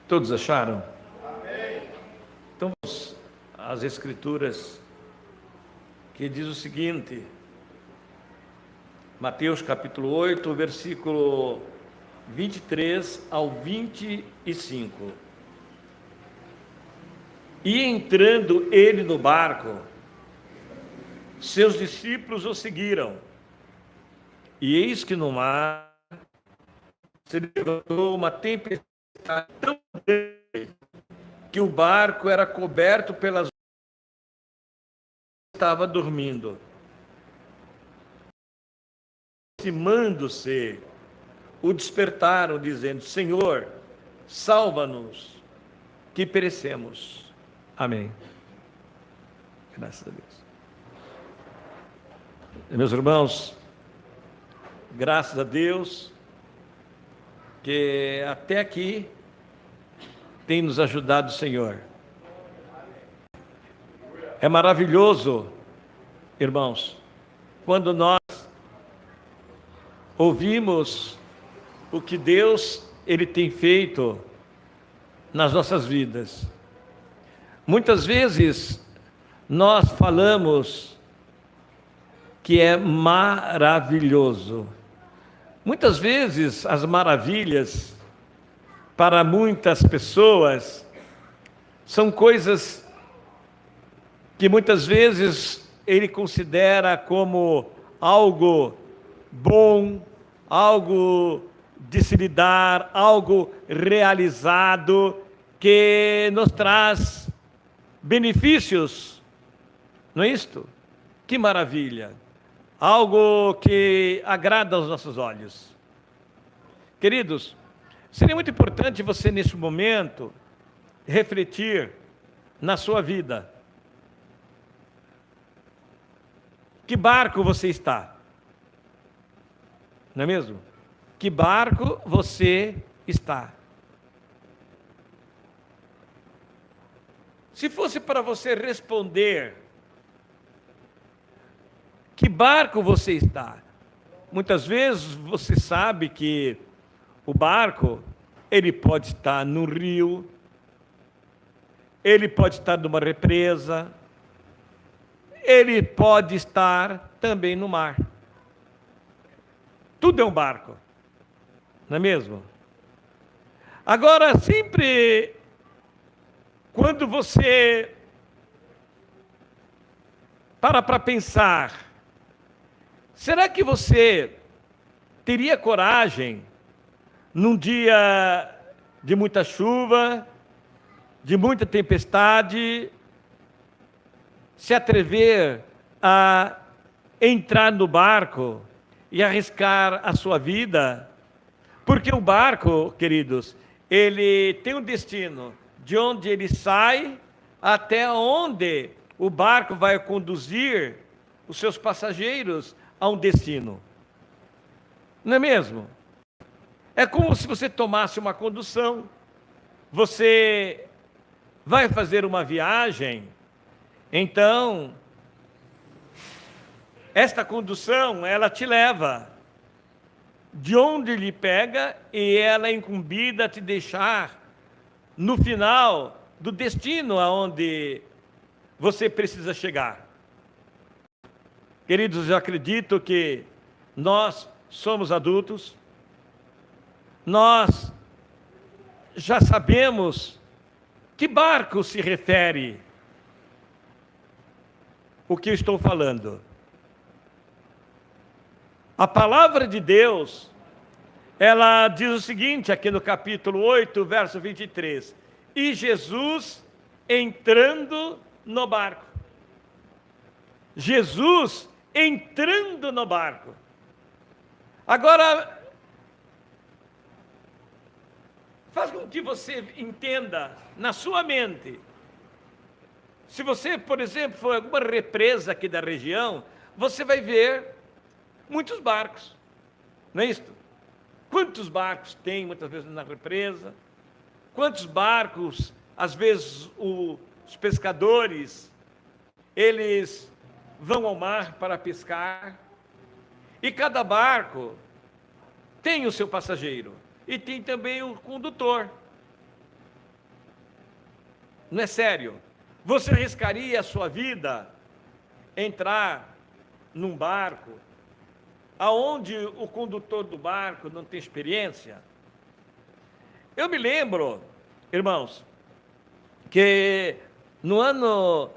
Todos acharam? Amém. Então, vamos às Escrituras, que diz o seguinte, Mateus capítulo 8, versículo 23 ao 25. E entrando ele no barco, seus discípulos o seguiram. E eis que no mar se levantou uma tempestade tão grande que o barco era coberto pelas estava dormindo. Aproximando-se, o despertaram, dizendo: Senhor, salva-nos, que perecemos. Amém. Graças a Deus. Meus irmãos, graças a Deus, que até aqui tem nos ajudado o Senhor. É maravilhoso, irmãos, quando nós ouvimos o que Deus ele tem feito nas nossas vidas. Muitas vezes nós falamos que é maravilhoso. Muitas vezes as maravilhas para muitas pessoas são coisas que muitas vezes ele considera como algo bom, algo de se lidar, algo realizado, que nos traz benefícios, não é isto? Que maravilha! Algo que agrada aos nossos olhos. Queridos, seria muito importante você, neste momento, refletir na sua vida. Que barco você está? Não é mesmo? Que barco você está? Se fosse para você responder, que barco você está? Muitas vezes você sabe que o barco, ele pode estar no rio, ele pode estar numa represa, ele pode estar também no mar. Tudo é um barco, não é mesmo? Agora, sempre quando você para pensar, será que você teria coragem, num dia de muita chuva, de muita tempestade, se atrever a entrar no barco e arriscar a sua vida? Porque o barco, queridos, ele tem um destino, de onde ele sai até onde o barco vai conduzir os seus passageiros a um destino. Não é mesmo? É como se você tomasse uma condução, você vai fazer uma viagem, então esta condução, ela te leva de onde lhe pega e ela é incumbida a te deixar no final do destino aonde você precisa chegar. Queridos, eu acredito que nós somos adultos, nós já sabemos que barco se refere o que eu estou falando. A palavra de Deus, ela diz o seguinte, aqui no capítulo 8, verso 23. E Jesus entrando no barco. Jesus entrando no barco. Agora, faz com que você entenda na sua mente. Se você, por exemplo, for alguma represa aqui da região, você vai ver muitos barcos, não é isto? Quantos barcos tem muitas vezes na represa? Quantos barcos, às vezes, os pescadores, eles vão ao mar para pescar, e cada barco tem o seu passageiro, e tem também o condutor. Não é sério. Você arriscaria a sua vida entrar num barco aonde o condutor do barco não tem experiência? Eu me lembro, irmãos, que no ano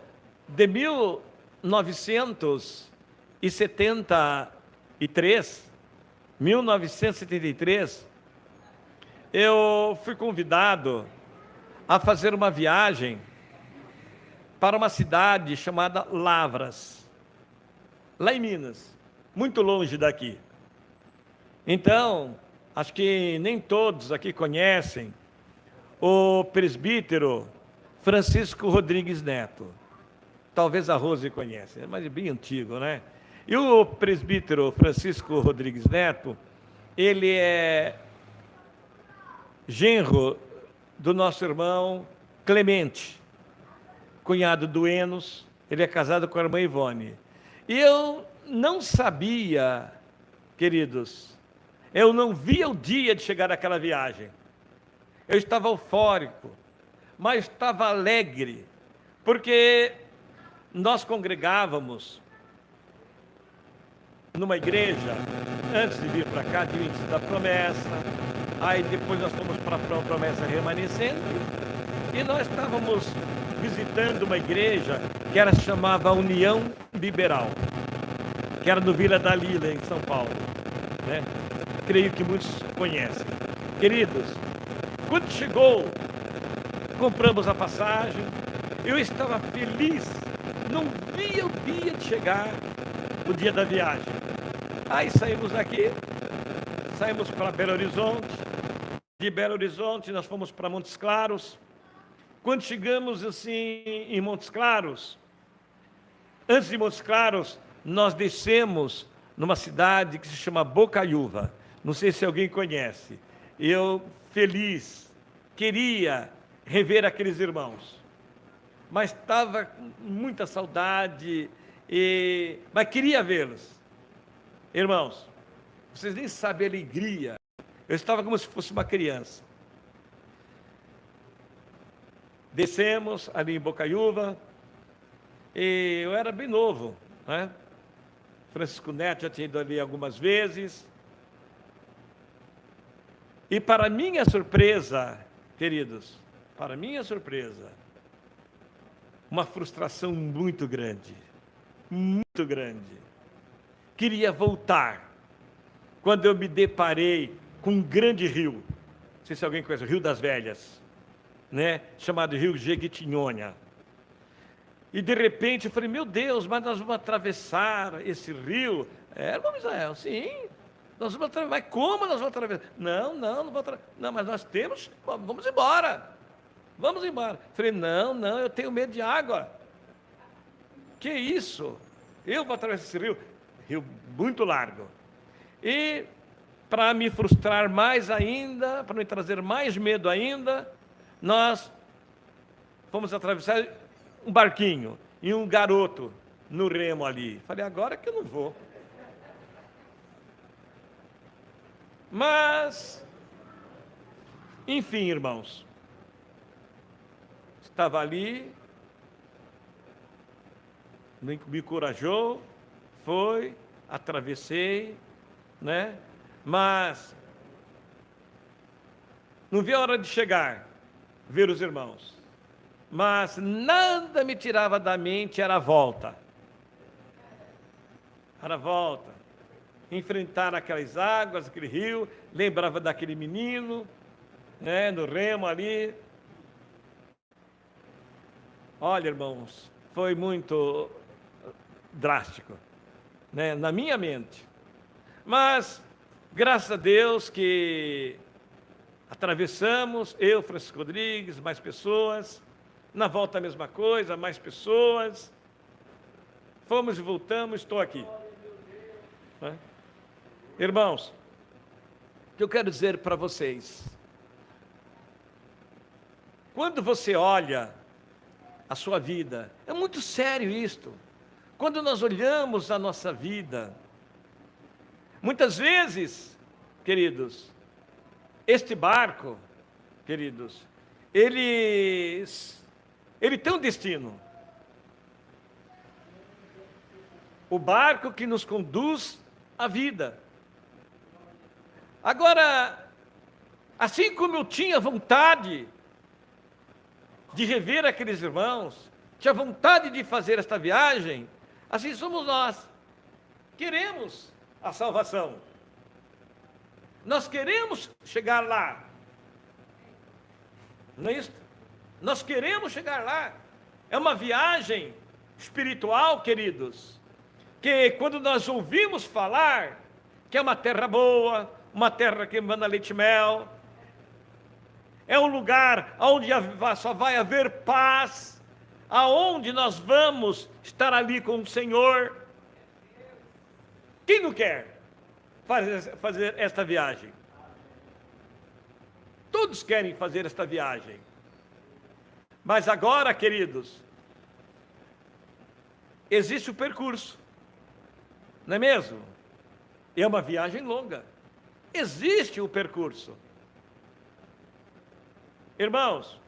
de 1973, eu fui convidado a fazer uma viagem para uma cidade chamada Lavras, lá em Minas, muito longe daqui. Então, acho que nem todos aqui conhecem o presbítero Francisco Rodrigues Neto. Talvez a Rose conhece, mas é bem antigo, né? E o presbítero Francisco Rodrigues Neto, ele é genro do nosso irmão Clemente, cunhado do Enos. Ele é casado com a irmã Ivone. E eu não sabia, queridos, eu não via o dia de chegar àquela viagem. Eu estava eufórico, mas estava alegre, porque nós congregávamos numa igreja, antes de vir para cá, diante da promessa, aí depois nós fomos para a promessa remanescente, e nós estávamos visitando uma igreja que era chamada União Liberal, que era no Vila Dalila, em São Paulo, né? Creio que muitos conhecem. Queridos, quando chegou, compramos a passagem, eu estava feliz, não via o dia de chegar, o dia da viagem. Aí saímos daqui, saímos para Belo Horizonte, de Belo Horizonte nós fomos para Montes Claros. Quando chegamos assim em Montes Claros, antes de Montes Claros, nós descemos numa cidade que se chama Bocaiúva. Não sei se alguém conhece. Eu, feliz, queria rever aqueles irmãos, mas estava com muita saudade, mas queria vê-los. Irmãos, vocês nem sabem a alegria. Eu estava como se fosse uma criança. Descemos ali em Bocaiúva, e eu era bem novo, né? Francisco Neto já tinha ido ali algumas vezes. E para minha surpresa, queridos, para minha surpresa, uma frustração muito grande, muito grande. Queria voltar, quando eu me deparei com um grande rio, não sei se alguém conhece, o Rio das Velhas, né? Chamado Rio Jequitinhonha. E de repente eu falei, meu Deus, mas nós vamos atravessar esse rio? Irmão Israel, sim, nós vamos atravessar. Mas como nós vamos atravessar? Não vamos atravessar. Não, mas nós temos, vamos embora. Vamos embora. Falei, não, eu tenho medo de água. Que isso? Eu vou atravessar esse rio? Rio muito largo. E para me frustrar mais ainda, para me trazer mais medo ainda, nós fomos atravessar um barquinho e um garoto no remo ali. Falei, agora que eu não vou. Mas, enfim, irmãos, estava ali, me encorajou, foi, atravessei, né? Mas não vi a hora de chegar, ver os irmãos. Mas nada me tirava da mente, era a volta. Era a volta. Enfrentar aquelas águas, aquele rio, lembrava daquele menino, né, no remo ali. Olha, irmãos, foi muito drástico, né, na minha mente. Mas, graças a Deus que atravessamos, eu, Francisco Rodrigues, mais pessoas. Na volta a mesma coisa, mais pessoas. Fomos e voltamos, estou aqui. Né? Irmãos, o que eu quero dizer para vocês? Quando você olha a sua vida, é muito sério isto. Quando nós olhamos a nossa vida, muitas vezes, queridos, este barco, queridos, ele Ele tem um destino. O barco que nos conduz à vida. Agora, assim como eu tinha vontade de rever aqueles irmãos, tinha vontade de fazer esta viagem, assim somos nós. Queremos a salvação. Nós queremos chegar lá. Não é isso? Nós queremos chegar lá. É uma viagem espiritual, queridos, que quando nós ouvimos falar que é uma terra boa, uma terra que manda leite e mel, é um lugar onde só vai haver paz, aonde nós vamos estar ali com o Senhor. Quem não quer fazer esta viagem? Todos querem fazer esta viagem. Mas agora, queridos, existe o percurso, não é mesmo? É uma viagem longa. Existe o percurso. Irmãos,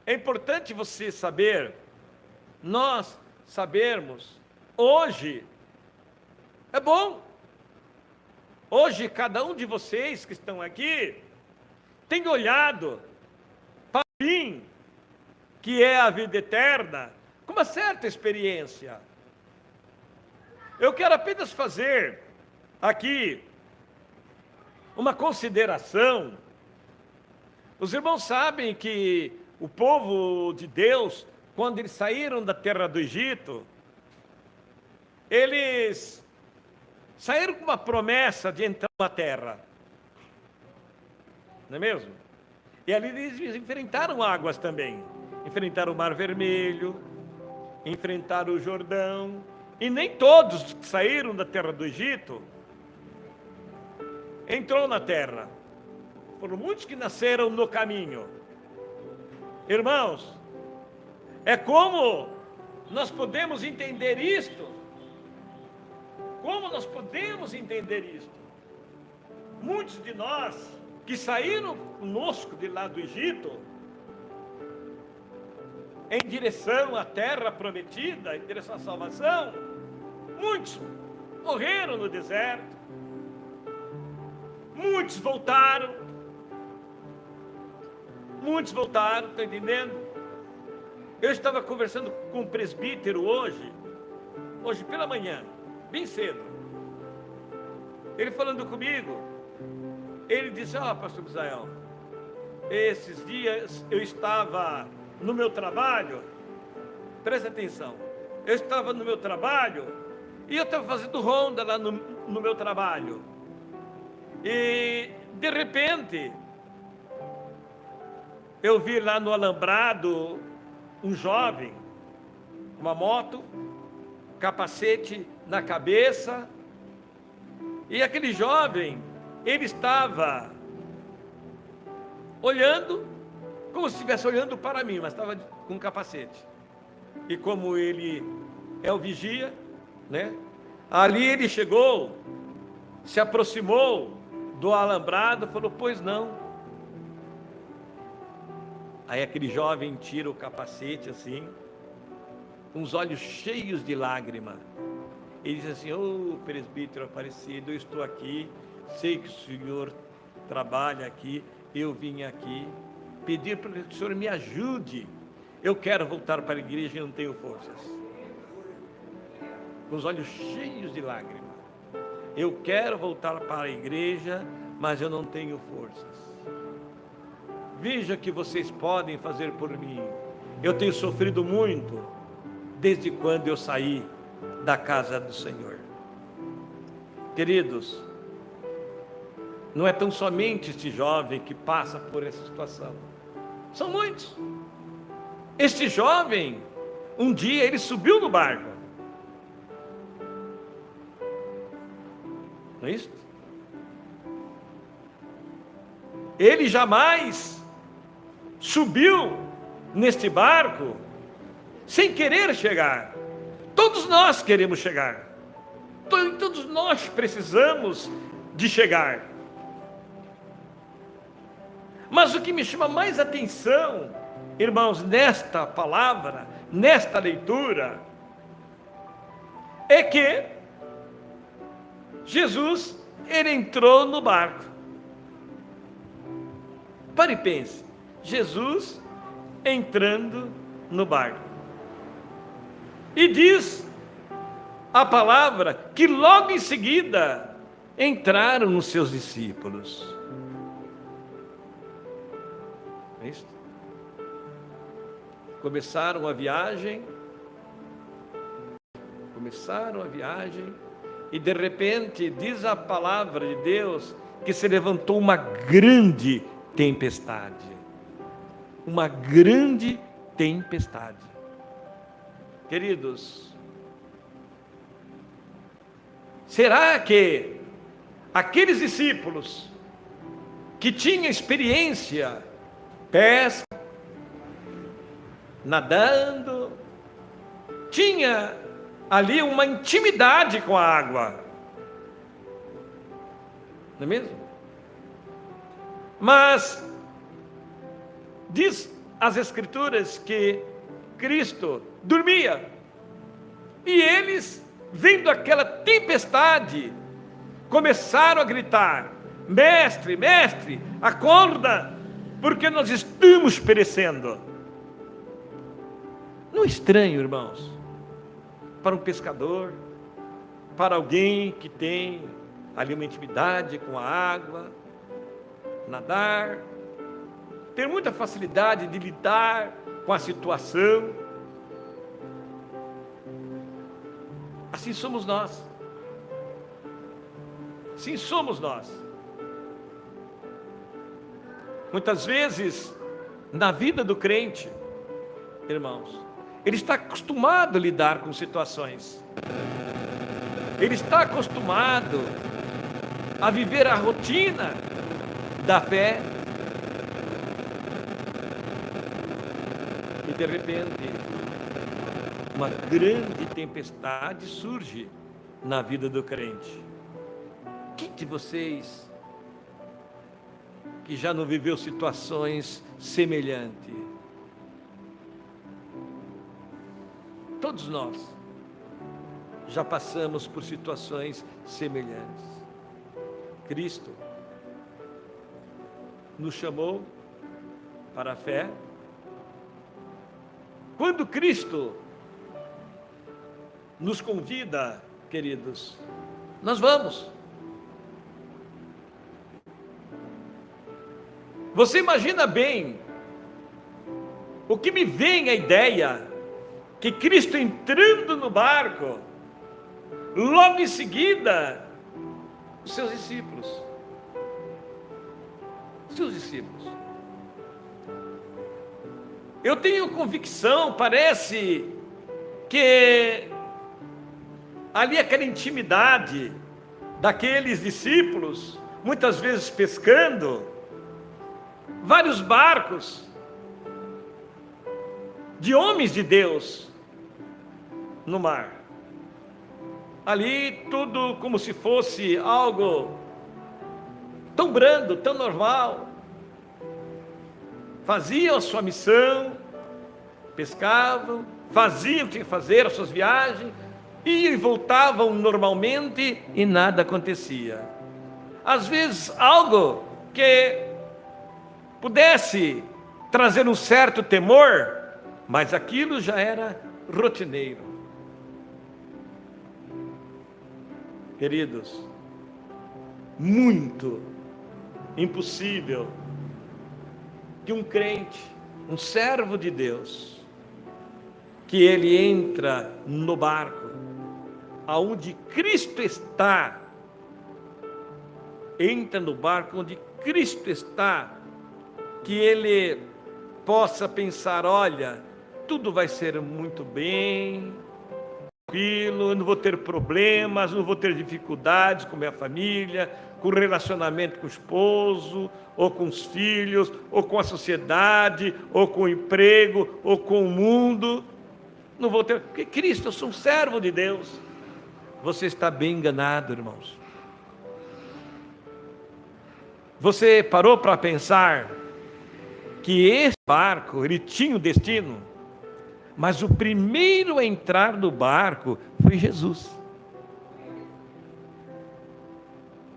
é importante você saber, nós sabermos, hoje, é bom. Hoje, cada um de vocês que estão aqui, tem olhado para o fim, que é a vida eterna, com uma certa experiência. Eu quero apenas fazer aqui uma consideração. Os irmãos sabem que o povo de Deus, quando eles saíram da terra do Egito, eles saíram com uma promessa de entrar na terra. Não é mesmo? E ali eles enfrentaram águas também. Enfrentaram o Mar Vermelho, enfrentaram o Jordão. E nem todos que saíram da terra do Egito entrou na terra. Foram muitos que nasceram no caminho. Irmãos, é como nós podemos entender isto? Como nós podemos entender isto? Muitos de nós que saíram conosco de lá do Egito, em direção à terra prometida, em direção à salvação, muitos morreram no deserto, muitos voltaram, está entendendo? Eu estava conversando com um presbítero hoje pela manhã, bem cedo, ele falando comigo, ele disse: pastor Misael, esses dias eu estava no meu trabalho, presta atenção, eu estava no meu trabalho, e eu estava fazendo ronda lá no meu trabalho, e de repente, eu vi lá no alambrado, um jovem, uma moto, capacete na cabeça, e aquele jovem, ele estava olhando, como se estivesse olhando para mim, mas estava com capacete. E como ele é o vigia, né? Ali ele chegou, se aproximou do alambrado, falou: pois não. Aí aquele jovem tira o capacete assim, com os olhos cheios de lágrima. Ele diz assim: presbítero Aparecido, eu estou aqui, sei que o senhor trabalha aqui, eu vim aqui pedir para que o senhor me ajude. Eu quero voltar para a igreja e não tenho forças. Com os olhos cheios de lágrimas. Eu quero voltar para a igreja, mas eu não tenho forças. Veja o que vocês podem fazer por mim. Eu tenho sofrido muito desde quando eu saí da casa do Senhor. Queridos, não é tão somente este jovem que passa por essa situação. São muitos. Este jovem, um dia ele subiu no barco. Não é isso? Ele jamais subiu neste barco sem querer chegar. Todos nós queremos chegar. Todos nós precisamos de chegar. Mas o que me chama mais atenção irmãos, nesta palavra, nesta leitura, é que Jesus, ele entrou no barco. Pare e pense, Jesus entrando no barco. E diz a palavra que logo em seguida entraram os seus discípulos. É isso? Começaram a viagem, e de repente diz a palavra de Deus que se levantou uma grande tempestade. Uma grande tempestade. Queridos, será que aqueles discípulos que tinham experiência, pesca, nadando, tinha ali uma intimidade com a água, não é mesmo? Mas diz as Escrituras que Cristo dormia, e eles, vendo aquela tempestade, começaram a gritar: mestre, mestre, acorda, porque nós estamos perecendo. Não é estranho, irmãos, para um pescador, para alguém que tem ali uma intimidade com a água, nadar, ter muita facilidade de lidar com a situação. Assim somos nós. Sim, somos nós. Muitas vezes, na vida do crente, irmãos, ele está acostumado a lidar com situações. Ele está acostumado a viver a rotina da fé. E de repente, uma grande tempestade surge na vida do crente. Quem de vocês que já não viveu situações semelhantes? Todos nós já passamos por situações semelhantes. Cristo nos chamou para a fé. Quando Cristo nos convida, queridos, nós vamos. Você imagina bem o que me vem a ideia que Cristo entrando no barco, logo em seguida, os seus discípulos. Eu tenho convicção, parece que ali aquela intimidade daqueles discípulos, muitas vezes pescando, vários barcos de homens de Deus no mar. Ali tudo como se fosse algo tão brando, tão normal. Faziam a sua missão, pescavam, faziam o que tinham que fazer, as suas viagens, iam e voltavam normalmente e nada acontecia. Às vezes algo que pudesse trazer um certo temor, mas aquilo já era rotineiro. Queridos, muito impossível que um crente, um servo de Deus, que ele entra no barco, aonde Cristo está, entra no barco onde Cristo está, que ele possa pensar: olha, tudo vai ser muito bem, tranquilo, eu não vou ter problemas, não vou ter dificuldades com minha família, com o relacionamento com o esposo, ou com os filhos, ou com a sociedade, ou com o emprego, ou com o mundo. Não vou ter, porque Cristo, eu sou um servo de Deus. Você está bem enganado, irmãos. Você parou para pensar que esse barco, ele tinha um destino, mas o primeiro a entrar no barco foi Jesus.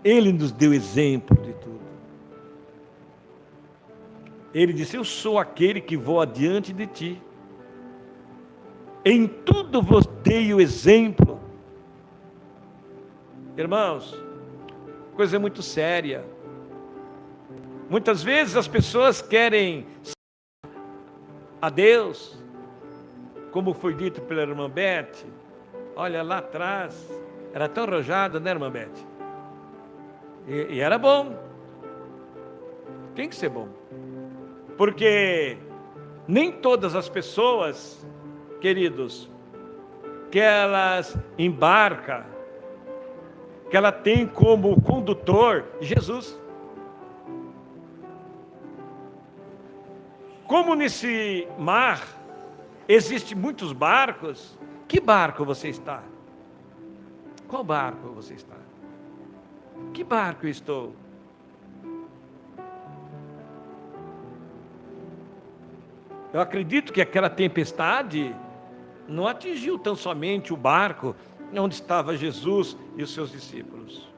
Ele nos deu exemplo de tudo. Ele disse: eu sou aquele que vou adiante de ti. Em tudo vos dei o exemplo. Irmãos, coisa muito séria. Muitas vezes as pessoas querem a Deus, como foi dito pela irmã Beth. Olha, lá atrás, era tão arrojada, né, irmã Beth? E era bom. Tem que ser bom. Porque nem todas as pessoas, queridos, que elas embarcam, que ela tem como condutor Jesus. Como nesse mar existem muitos barcos, que barco você está? Qual barco você está? Que barco eu estou? Eu acredito que aquela tempestade não atingiu tão somente o barco onde estava Jesus e os seus discípulos.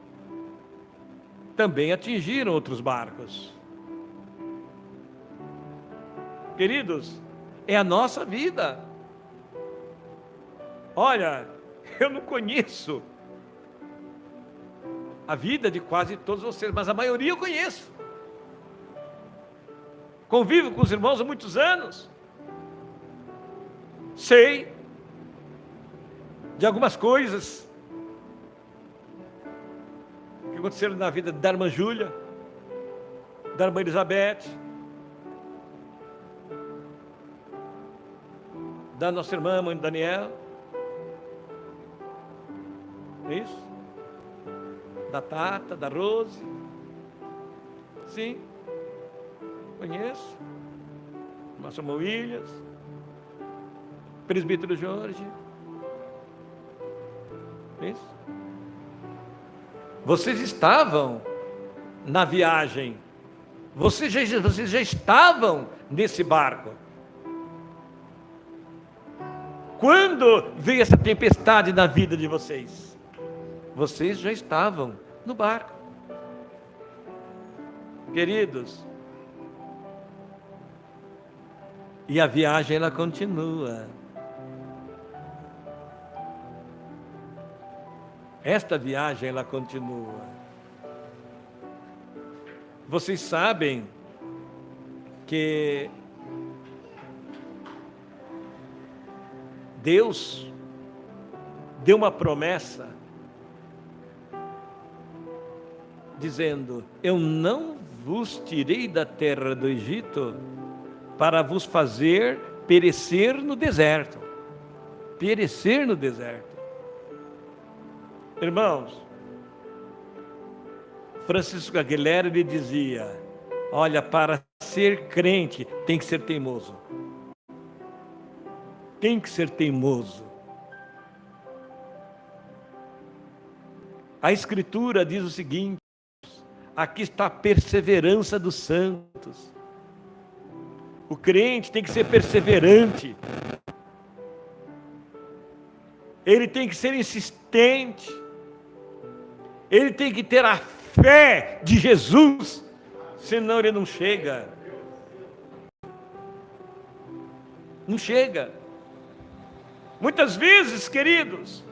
Também atingiram outros barcos. Queridos, é a nossa vida. Olha, eu não conheço a vida de quase todos vocês, mas a maioria eu conheço. Convivo com os irmãos há muitos anos. Sei de algumas coisas que aconteceram na vida da irmã Júlia, da irmã Elizabeth, da nossa irmã mãe Daniela. É isso? Da Tata, da Rose. Sim, conheço. Nossa irmã Williams, presbítero Jorge. Isso. Vocês estavam na viagem. Vocês já estavam nesse barco. Quando veio essa tempestade na vida de vocês? Vocês já estavam no barco. Queridos, e a viagem ela continua. Esta viagem ela continua. Vocês sabem que Deus deu uma promessa dizendo: eu não vos tirei da terra do Egito para vos fazer perecer no deserto. Perecer no deserto. Irmãos, Francisco Aguilera lhe dizia: olha, para ser crente tem que ser teimoso. Tem que ser teimoso. A Escritura diz o seguinte: aqui está a perseverança dos santos. O crente tem que ser perseverante. Ele tem que ser insistente. Ele tem que ter a fé de Jesus, senão ele não chega. Não chega. Muitas vezes, queridos,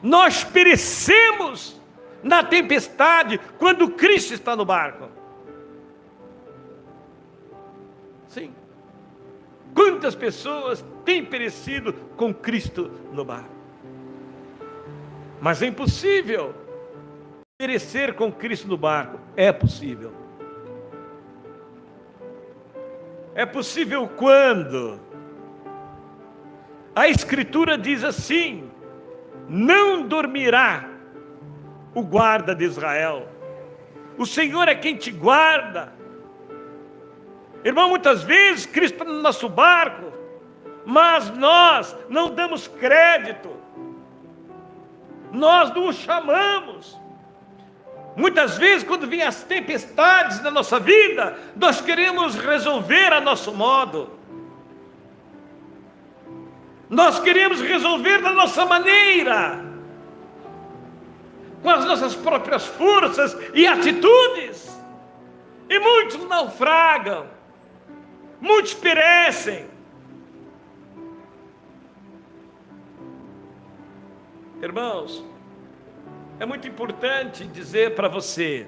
nós perecemos na tempestade quando Cristo está no barco. Sim. Quantas pessoas têm perecido com Cristo no barco? Mas é impossível perecer com Cristo no barco. É possível. É possível quando a Escritura diz assim: não dormirá o guarda de Israel. O Senhor é quem te guarda. Irmão, muitas vezes Cristo está no nosso barco, mas nós não damos crédito. Nós não o chamamos. Muitas vezes, quando vêm as tempestades na nossa vida, nós queremos resolver a nosso modo. Nós queremos resolver da nossa maneira, com as nossas próprias forças e atitudes. E muitos naufragam, muitos perecem. Irmãos, é muito importante dizer para você,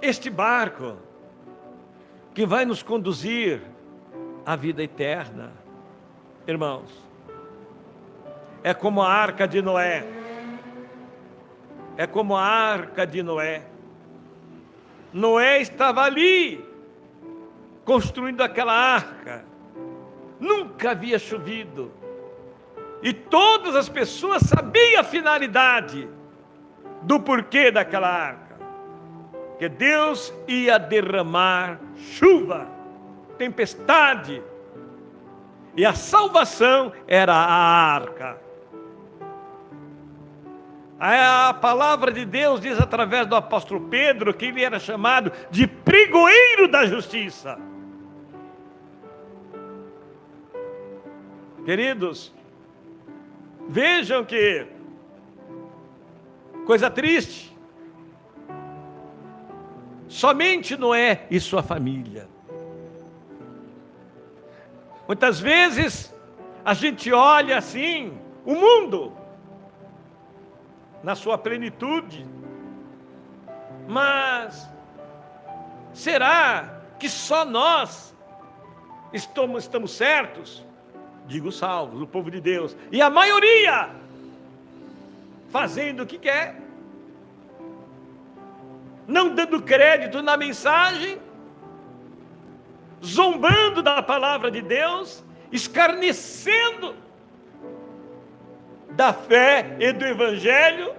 este barco que vai nos conduzir à vida eterna, irmãos, é como a arca de Noé. É como a arca de Noé. Noé estava ali, construindo aquela arca. Nunca havia chovido. E todas as pessoas sabiam a finalidade do porquê daquela arca. Que Deus ia derramar chuva, tempestade. E a salvação era a arca. A palavra de Deus diz através do apóstolo Pedro que ele era chamado de pregoeiro da justiça. Queridos, vejam que coisa triste. Somente Noé e sua família. Muitas vezes a gente olha assim, o mundo na sua plenitude, mas será que só nós estamos certos? Digo salvos, o povo de Deus, e a maioria fazendo o que quer, não dando crédito na mensagem, zombando da palavra de Deus, escarnecendo da fé e do evangelho,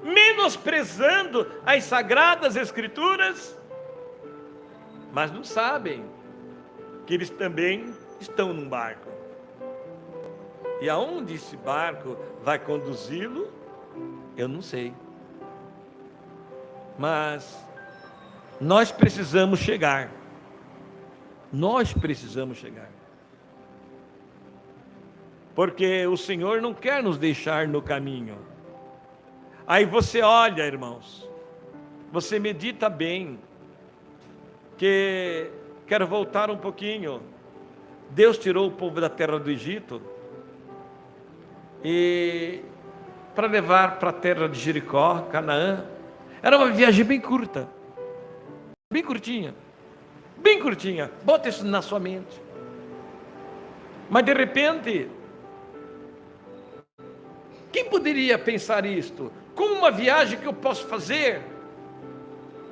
menosprezando as sagradas escrituras, mas não sabem que eles também estão num barco. E aonde esse barco vai conduzi-lo, eu não sei. Mas nós precisamos chegar. Nós precisamos chegar. Porque o Senhor não quer nos deixar no caminho. Aí você olha, irmãos, você medita bem, que quero voltar um pouquinho. Deus tirou o povo da terra do Egito e para levar para a terra de Jericó, Canaã. Era uma viagem bem curta, bem curtinha, bem curtinha. Bota isso na sua mente. Mas de repente, quem poderia pensar isto? Como uma viagem que eu posso fazer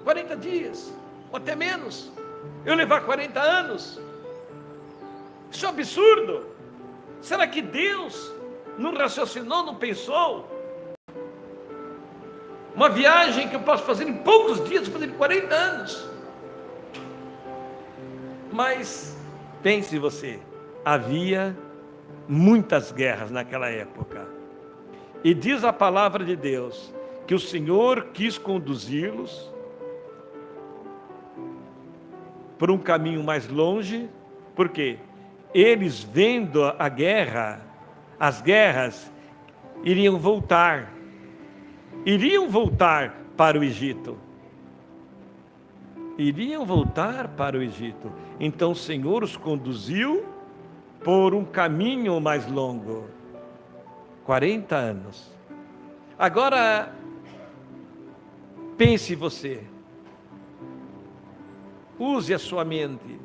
40 dias, ou até menos, eu levar 40 anos? Isso é um absurdo. Será que Deus não raciocinou, não pensou? Uma viagem que eu posso fazer em poucos dias, fazer em 40 anos. Mas pense você, havia muitas guerras naquela época. E diz a palavra de Deus que o Senhor quis conduzi-los por um caminho mais longe. Por quê? Eles, vendo a guerra, as guerras, iriam voltar para o Egito. Iriam voltar para o Egito. Então o Senhor os conduziu por um caminho mais longo. 40 anos. Agora, pense você. Use a sua mente.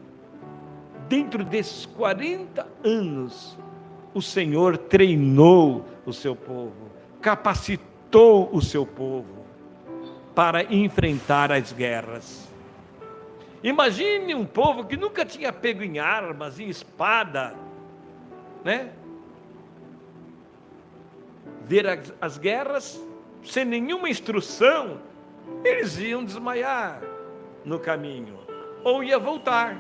Dentro desses 40 anos, o Senhor treinou o seu povo, capacitou o seu povo para enfrentar as guerras. Imagine um povo que nunca tinha pego em armas, em espada, né? Ver as guerras sem nenhuma instrução, eles iam desmaiar no caminho, ou ia voltar.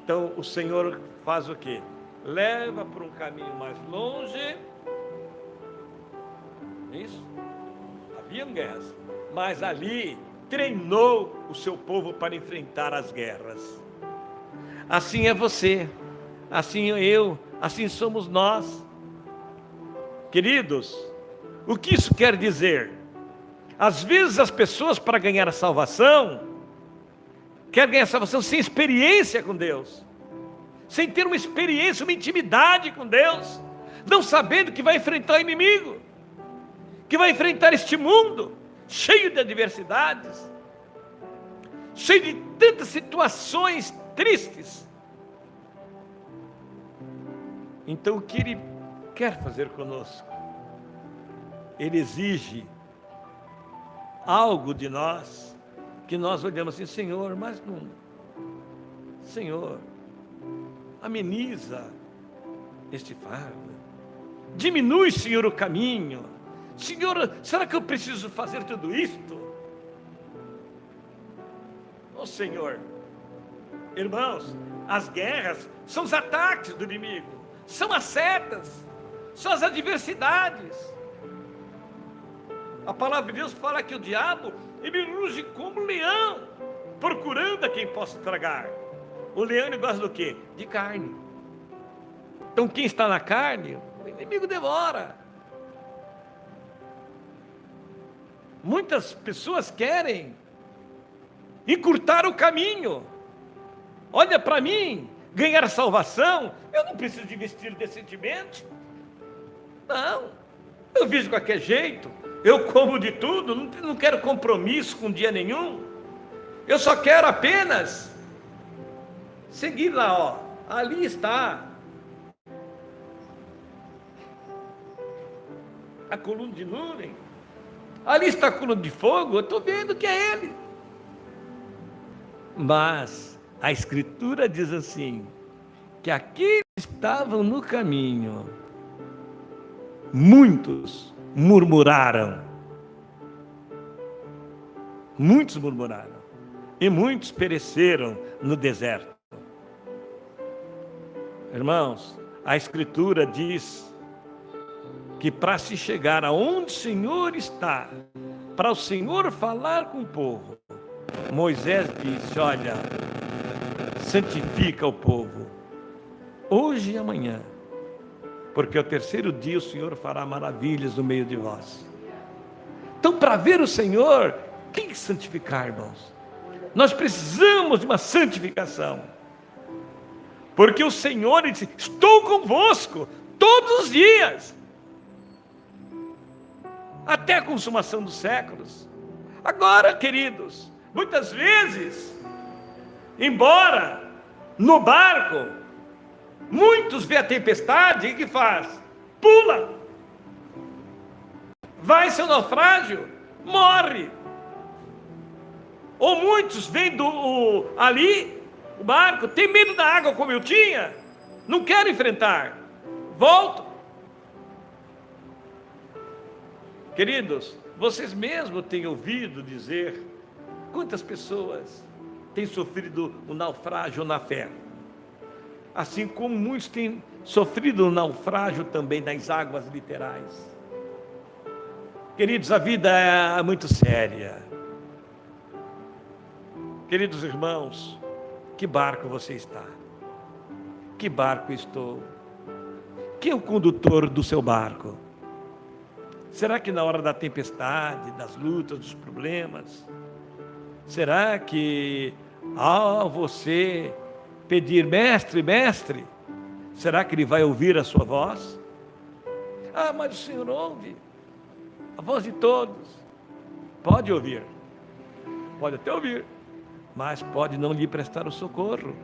Então o Senhor faz o quê? Leva para um caminho mais longe, isso, haviam guerras, mas ali treinou o seu povo para enfrentar as guerras. Assim é você, assim é eu, assim somos nós. Queridos, o que isso quer dizer? Às vezes as pessoas, para ganhar a salvação, querem ganhar a salvação sem experiência com Deus, sem ter uma experiência, uma intimidade com Deus, não sabendo que vai enfrentar o inimigo, que vai enfrentar este mundo cheio de adversidades, cheio de tantas situações tristes. Então o que Ele quer fazer conosco? Ele exige algo de nós, que nós olhamos assim: Senhor, mas não, Senhor, ameniza este fardo, diminui, Senhor, o caminho. Senhor, será que eu preciso fazer tudo isto? Oh Senhor, irmãos, as guerras são os ataques do inimigo, são as setas, são as adversidades. A palavra de Deus fala que o diabo, ele ruge como leão, procurando a quem possa tragar. O leão, ele gosta do quê? De carne. Então quem está na carne, o inimigo devora. Muitas pessoas querem encurtar o caminho. Olha para mim, ganhar a salvação, eu não preciso de vestir decentemente. Não, eu vivo de qualquer jeito, eu como de tudo, não quero compromisso com dia nenhum. Eu só quero apenas seguir lá, ó, ali está a coluna de nuvem, ali está a coluna de fogo, eu estou vendo que é Ele. Mas a Escritura diz assim, que aqueles que estavam no caminho, muitos murmuraram. Muitos murmuraram. E muitos pereceram no deserto. Irmãos, a Escritura diz que para se chegar aonde o Senhor está, para o Senhor falar com o povo, Moisés disse: olha, santifica o povo, hoje e amanhã, porque ao terceiro dia o Senhor fará maravilhas no meio de vós. Então, para ver o Senhor, tem que santificar, irmãos. Nós precisamos de uma santificação, porque o Senhor disse: estou convosco todos os dias, até a consumação dos séculos. Agora, queridos, muitas vezes, embora no barco muitos vê a tempestade, e o que faz? Pula, vai seu naufrágio, morre. Ou muitos vêm ali, o barco, tem medo da água como eu tinha, não quero enfrentar, volto. Queridos, vocês mesmos têm ouvido dizer quantas pessoas têm sofrido o naufrágio na fé, assim como muitos têm sofrido o naufrágio também nas águas literais. Queridos, a vida é muito séria. Queridos irmãos, que barco você está? Que barco estou? Quem é o condutor do seu barco? Será que na hora da tempestade, das lutas, dos problemas, será que ao você pedir: mestre, mestre, será que Ele vai ouvir a sua voz? Ah, mas o Senhor ouve a voz de todos. Pode ouvir, pode até ouvir, mas pode não lhe prestar o socorro.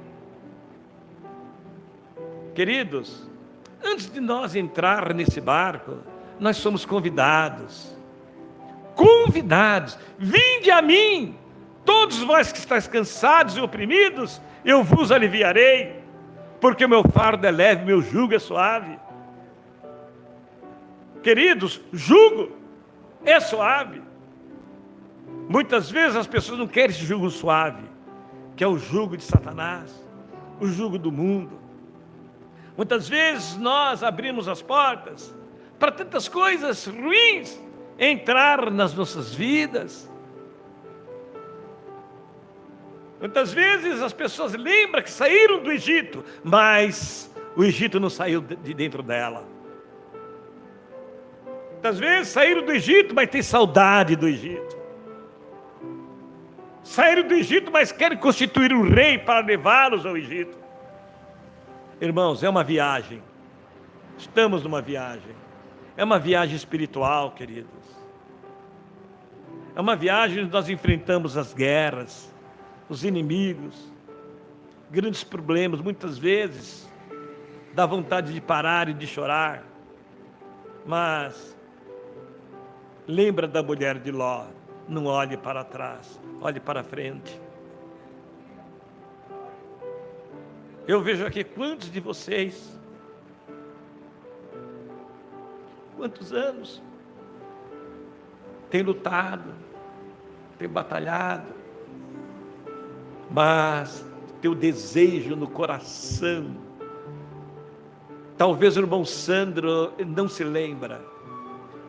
Queridos, antes de nós entrar nesse barco, nós somos convidados, vinde a mim, todos vós que estáis cansados e oprimidos, eu vos aliviarei, porque o meu fardo é leve, meu jugo é suave. Queridos, jugo é suave. Muitas vezes as pessoas não querem esse jugo suave, que é o jugo de Satanás, o jugo do mundo. Muitas vezes nós abrimos as portas para tantas coisas ruins entrar nas nossas vidas. Muitas vezes as pessoas lembram que saíram do Egito, mas o Egito não saiu de dentro dela. Muitas vezes saíram do Egito, mas tem saudade do Egito. Saíram do Egito, mas querem constituir um rei para levá-los ao Egito. Irmãos, é uma viagem. Estamos numa viagem. É uma viagem espiritual, queridos. É uma viagem onde nós enfrentamos as guerras, os inimigos, grandes problemas. Muitas vezes dá vontade de parar e de chorar. Mas lembra da mulher de Ló. Não olhe para trás, olhe para frente. Eu vejo aqui quantos de vocês, quantos anos, tem lutado, tem batalhado, mas teu desejo no coração, talvez o irmão Sandro não se lembra,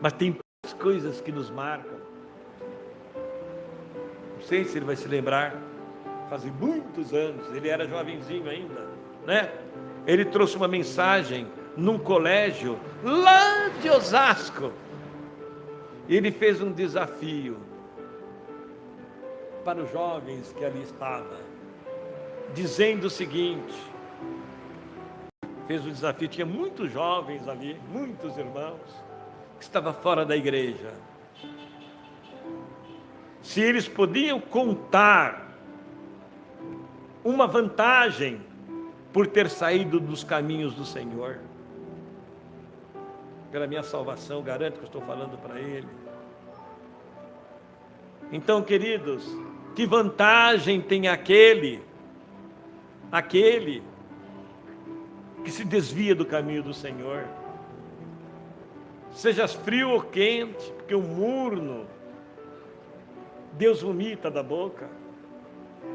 mas tem coisas que nos marcam. Não sei se ele vai se lembrar. Fazem muitos anos, ele era jovenzinho ainda, né? Ele trouxe uma mensagem num colégio lá de Osasco. Ele fez um desafio para os jovens que ali estavam, dizendo o seguinte: fez o desafio, tinha muitos jovens ali, muitos irmãos, que estavam fora da igreja. Se eles podiam contar uma vantagem por ter saído dos caminhos do Senhor. Pela minha salvação, garanto que eu estou falando para ele. Então, queridos, que vantagem tem aquele que se desvia do caminho do Senhor? Sejas frio ou quente, porque o morno Deus vomita da boca.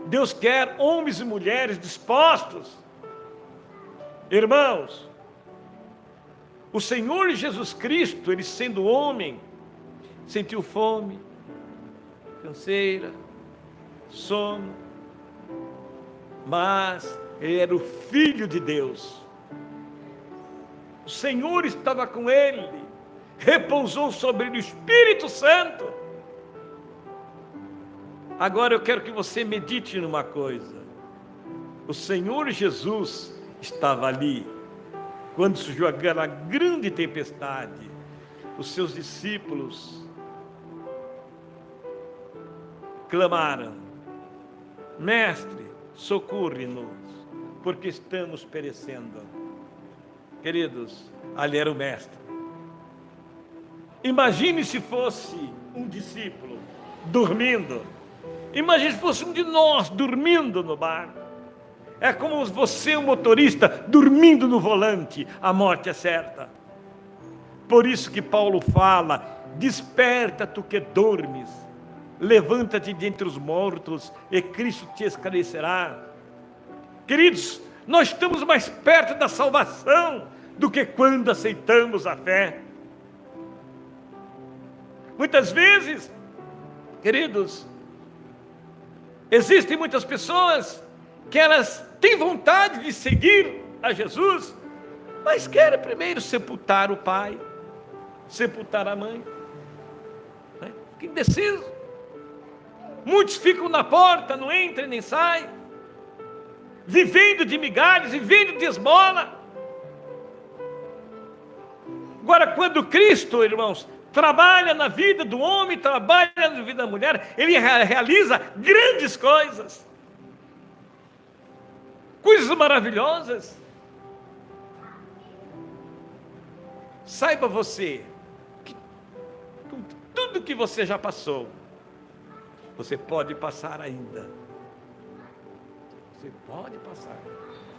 Deus quer homens e mulheres dispostos. Irmãos, o Senhor Jesus Cristo, ele sendo homem, sentiu fome, canseira, sono, mas ele era o Filho de Deus. O Senhor estava com ele, repousou sobre ele o Espírito Santo. Agora eu quero que você medite numa coisa. O Senhor Jesus estava ali quando surgiu aquela grande tempestade. Os seus discípulos clamaram: Mestre, socorre-nos, porque estamos perecendo. Queridos, ali era o Mestre. Imagine se fosse um discípulo dormindo. Imagine se fosse um de nós dormindo no barco. É como você, um motorista, dormindo no volante. A morte é certa. Por isso que Paulo fala: desperta tu que dormes, levanta-te dentre os mortos e Cristo te esclarecerá. Queridos, nós estamos mais perto da salvação do que quando aceitamos a fé. Muitas vezes, queridos, existem muitas pessoas que elas têm vontade de seguir a Jesus, mas querem primeiro sepultar o pai, sepultar a mãe, né? Fica indeciso. Muitos ficam na porta, não entram nem saem, vivendo de migalhas, vivendo de esmola. Agora, quando Cristo, irmãos, trabalha na vida do homem, trabalha na vida da mulher, ele realiza grandes coisas, coisas maravilhosas. Saiba você que com tudo que você já passou, você pode passar ainda. Você pode passar.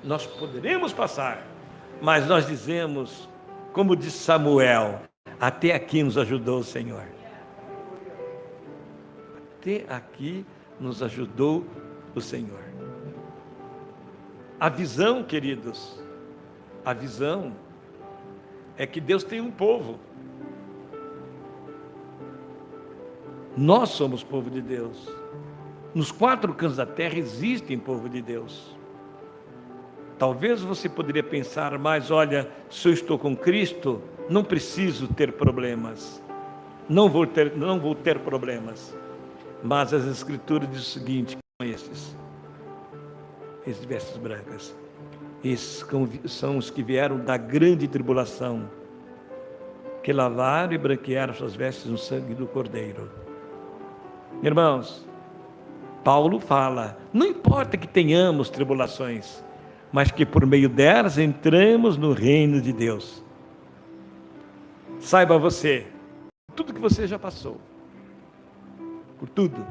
Nós poderemos passar, mas nós dizemos, como disse Samuel: até aqui nos ajudou o Senhor. Até aqui nos ajudou o Senhor. A visão, queridos, a visão é que Deus tem um povo. Nós somos povo de Deus. Nos 4 cantos da terra existem povo de Deus. Talvez você poderia pensar, mas olha, se eu estou com Cristo, não preciso ter problemas. Não vou ter problemas. Mas as Escrituras dizem o seguinte: são esses de vestes brancas. Esses são os que vieram da grande tribulação, que lavaram e branquearam suas vestes no sangue do Cordeiro. Irmãos, Paulo fala, não importa que tenhamos tribulações, mas que por meio delas entramos no reino de Deus. Saiba você, tudo que você já passou, por tudo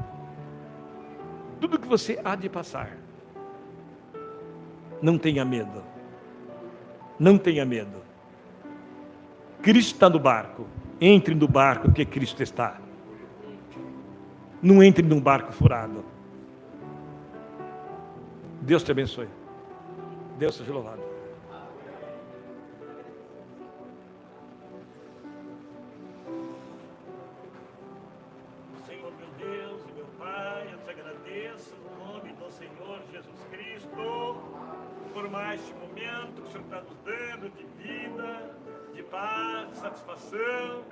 que você há de passar, não tenha medo, não tenha medo. Cristo está no barco, entre no barco que Cristo está. Não entre num barco furado. Deus te abençoe. Deus seja louvado. Senhor meu Deus e meu Pai, eu te agradeço no nome do Senhor Jesus Cristo, por mais este momento que o Senhor está nos dando de vida, de paz, de satisfação.